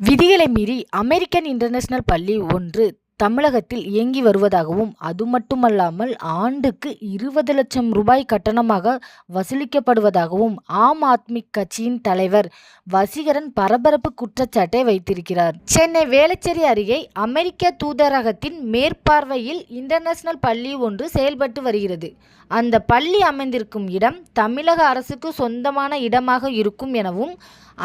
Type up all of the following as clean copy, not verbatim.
விதிகளை மீறி American international பள்ளி ஒன்று தமிழகத்தில் இயங்கி வருவதாகவும், அது மட்டுமல்லாமல் ஆண்டுக்கு 20 லட்சம் ரூபாய் கட்டணமாக வசூலிக்கப்படுவதாகவும் ஆம் ஆத்மி கட்சியின் தலைவர் வசீகரன் பரபரப்பு குற்றச்சாட்டை வைத்திருக்கிறார். சென்னை வேளச்சேரி அருகே அமெரிக்க தூதரகத்தின் மேற்பார்வையில் இன்டர்நேஷனல் பள்ளி ஒன்று செயல்பட்டு வருகிறது. அந்த பள்ளி அமைந்திருக்கும் இடம் தமிழக அரசுக்கு சொந்தமான இடமாக இருக்கும் எனவும்,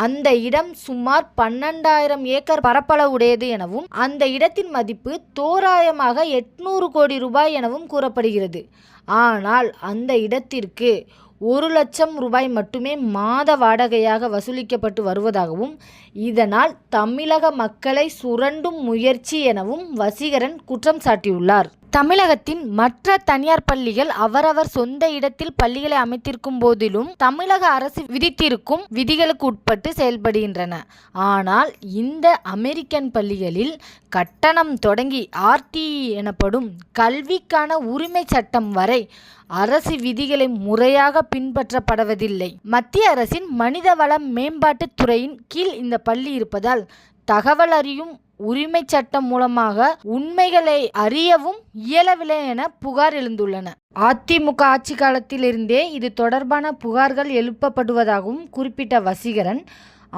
அந்த இடம் சுமார் 12,000 ஏக்கர் பரப்பளவுடையது எனவும், அந்த இடத்தின் மதிப்பு தோராயமாக 800 கோடி ரூபாய் எனவும் கூறப்படுகிறது. ஆனால் அந்த இடத்திற்கு 1 லட்சம் ரூபாய் மட்டுமே மாத வாடகையாக வசூலிக்கப்பட்டு வருவதாகவும், இதனால் தமிழக மக்களை சுரண்டும் முயற்சி எனவும் வசீகரன் குற்றம் சாட்டியுள்ளார். தமிழகத்தின் மற்ற தனியார் பள்ளிகள் அவரவர் சொந்த இடத்தில் பள்ளிகளை அமைத்திருக்கும் போதிலும் தமிழக அரசு விதித்திருக்கும் விதிகளுக்கு உட்பட்டு செயல்படுகின்றன. ஆனால் இந்த அமெரிக்கன் பள்ளிகளில் கட்டணம் தொடங்கி RTE எனப்படும் கல்விக்கான உரிமை சட்டம் வரை அரசு விதிகளை முறையாக பின்பற்றப்படுவதில்லை. மத்திய அரசின் மனிதவள மேம்பாட்டுத் துறையின் கீழ் இந்த பள்ளி இருப்பதால் தகவல் அறியும் உரிமை சட்டம் மூலமாக உண்மைகளை அறியவும் இயலவில்லை என புகார் எழுந்துள்ளன. அதிமுக ஆட்சி காலத்திலிருந்தே இது தொடர்பான புகார்கள் எழுப்பப்படுவதாகவும் குறிப்பிட்ட வசீகரன்,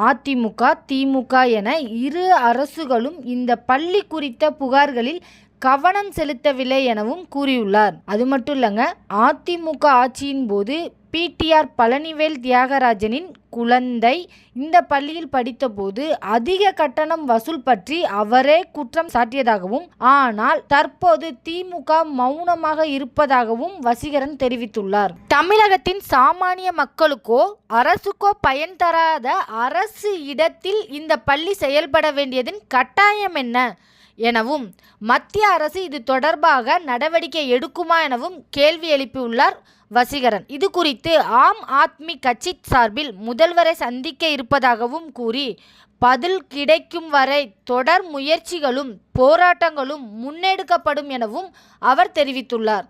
அதிமுக, திமுக என இரு அரசுகளும் இந்த பள்ளி குறித்த புகார்களில் கவனம் செலுத்தவில்லை எனவும் கூறியுள்ளார். அது மட்டும் இல்லைங்க, அதிமுக ஆட்சியின் போது PTR பழனிவேல் தியாகராஜனின் குழந்தை இந்த பள்ளியில் படித்தபோது அதிக கட்டணம் வசூல் பற்றி அவரே குற்றம் சாட்டியதாகவும், ஆனால் தற்போது திமுக மௌனமாக இருப்பதாகவும் வசீகரன் தெரிவித்துள்ளார். தமிழகத்தின் சாமானிய மக்களுக்கோ அரசுக்கோ பயன் தராத அரசு இடத்தில் இந்த பள்ளி செயல்பட வேண்டியதன் கட்டாயம் என்ன எனவும், மத்திய அரசு இது தொடர்பாக நடவடிக்கை எடுக்குமா எனவும் கேள்வி எழுப்பியுள்ளார் வசீகரன். இது குறித்து ஆம் ஆத்மி கட்சி சார்பில் முதல்வரை சந்திக்க இருப்பதாகவும் கூறி, பதில் கிடைக்கும் வரை தொடர் முயற்சிகளும் போராட்டங்களும் முன்னெடுக்கப்படும் எனவும் அவர் தெரிவித்துள்ளார்.